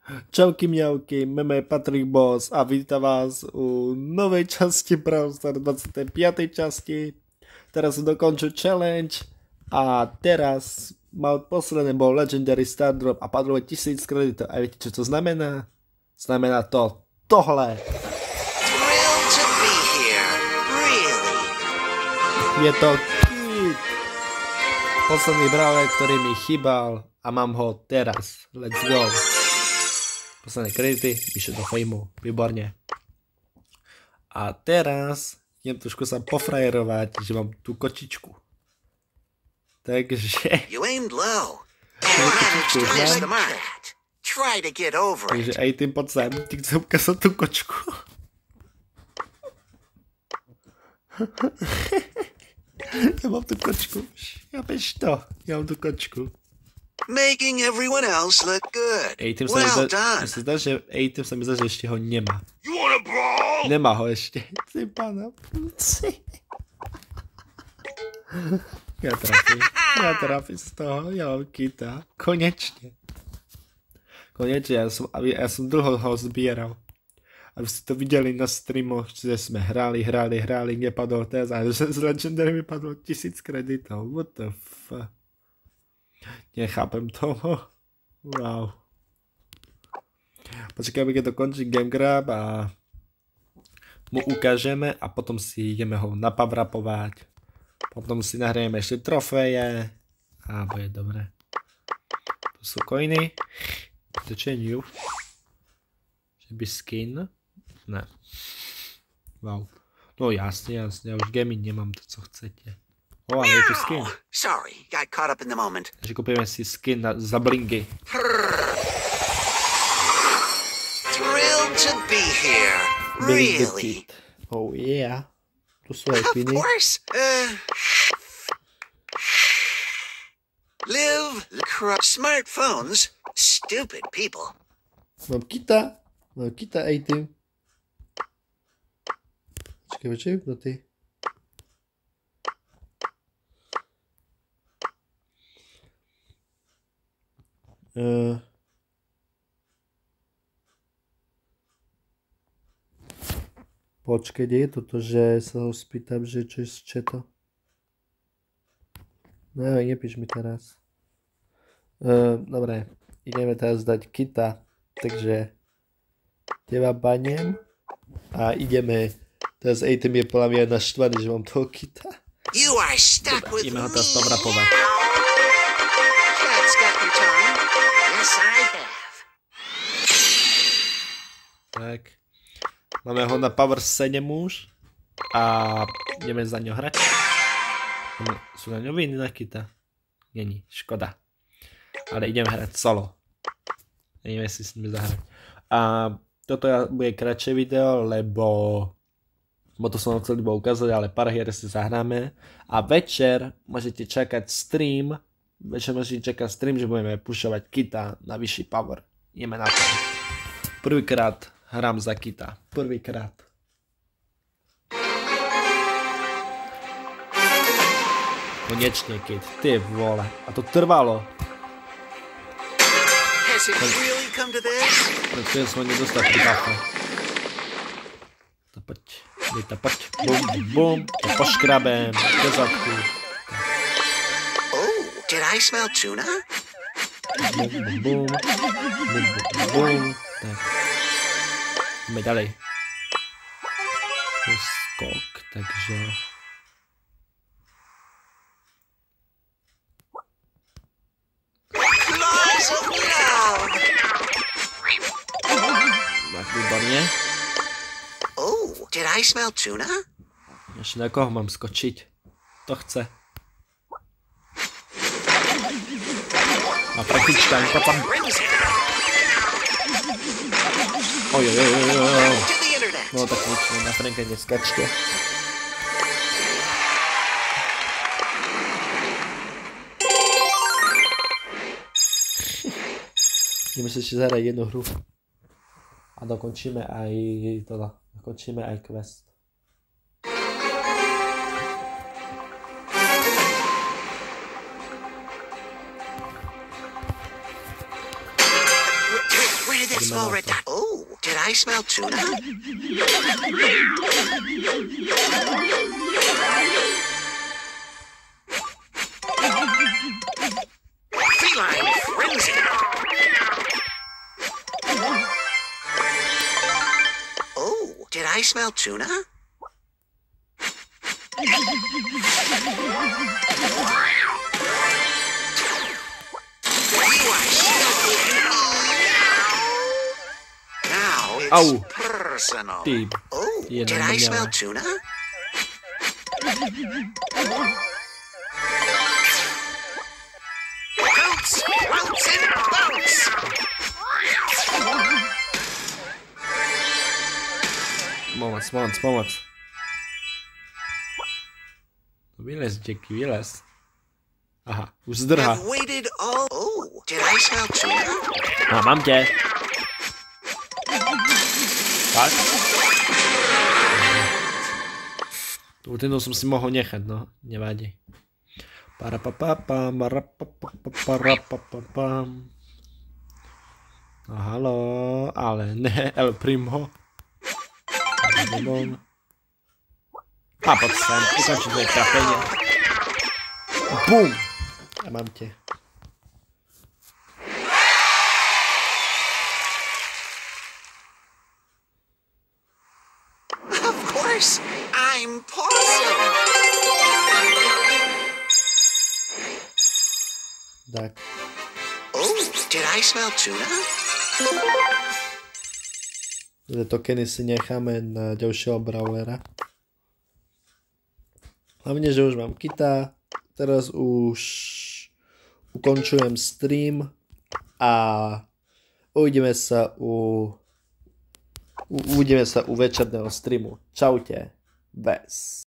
Čauky mňauky, meme Patrick Boss a vítám vás u novej časti Brawl Stars 25. časti. Teraz som dokončil challenge a teraz posledné bol Legendary Star Drop a padlo 1000 kreditov. A viete čo to znamená? Znamená to tohle. Je to Kit. Posledný brawler, ktorý mi chýbal a mám ho teraz. Let's go. Posledné kredity, píše do fejmu, výborne. A teraz idem trošku sa pofrajerovať, že mám tú kočičku. Takže... Takže aj tým poď sem, ti chcem ukázať tú kočku. Ja mám tú kočku. Ja bež to, ja mám tú kočku. Making everyone else look good. Well done. A-Team sa mi zdá, že ešte ho nemá. Nemá ho ešte. Ty pána. Ja trafím z toho. Ja mám Kita. Konečne. Ja som dlho ho zbieral. Aby ste to videli na streamoch, že sme hrali, nepadol teraz. A z Legendary mi padlo 1000 kreditov. What the fuck? Nechápem toho. Wow. Počkajme, keď dokončí Game Grab a mu ukážeme a potom si ideme ho napowerpovať. Potom si nahrajeme ešte trofeje a bude dobre. Tu sú coiny. To čo je new? Že by skin? Ne. Wow. No jasne, už gaming nemám to, co chcete. O, ale je tu skin. Sorry, got caught up in the moment. Takže kúpime si skin za blingy. Thrilled to be here. Really? Oh yeah. Tu sú aj piny. Of course. Live smartphones. Stupid people. Mám Kita A-Team. Počkaj, kto ty? Počkej, je toto, že sa ho spýtam, že čo je to? No, nepíš mi teraz. Dobre, ideme teraz dať Kita, takže teba banem a ideme, teraz A-Team je podľa mňa naštvaný, že mám toho Kita. Dobre, ideme ho teraz povrapovať. Tak, máme ho na power 7 už a ideme za ňo hrať. Sú na ňo viny na Kita? Není, škoda. Ale ideme hrať solo. Ideme si s nimi zahrať. A toto bude kratšie video, lebo to som vám chcel iba ukázať, ale pár hier si zahráme. A večer môžete čakať stream, že budeme pušovať Kita na vyšší power. Ideme na to. Prvýkrát hrám za Kita. Prvýkrát. Konečne, Kit. Ty vole. A to trvalo. Prečo som nedostal pridáka. To poď. Bum, bum. To poškrabem. Do zadku. Oh, did I smell tuna? Bum. Tak. Ideme ďalej. Skok, takže... Tak, výborne. Oh, did I smell tuna? Ešte na koho mám skočiť? To chce. A praktička, potom. Oj. No tak nič, na Franka neskačte. Ideme sa ešte zahrať jednu hru. A dokončíme aj quest. this small red dot. Oh, did I smell tuna? Feline frenzy. Oh, did I smell tuna? Now it's Ow. personal. Ty. Oh, Je did na I mě, smell ale. tuna? Bounce, bounce, and bounce. Pomoc. Vylez, Jackie, vylez. Aha, už zdrhá. I've waited all. Oh, did I smell tuna? A mám tě. Tak. Tento som si mohol nechať, no, nevadí. Parapapapam, parapapapam. No halo, ale ne, El Primo. A poď sem, ukončím tvoje trapenie. Bum! A mám tě. Of course, I'm Possum. Tak. Oh, did I smell tuna? Tokeny si necháme na ďalšieho brawlera. Hlavne, že už mám kita. Teraz už ukončujem stream a uvidíme sa u večerného streamu. Čaute. Bez.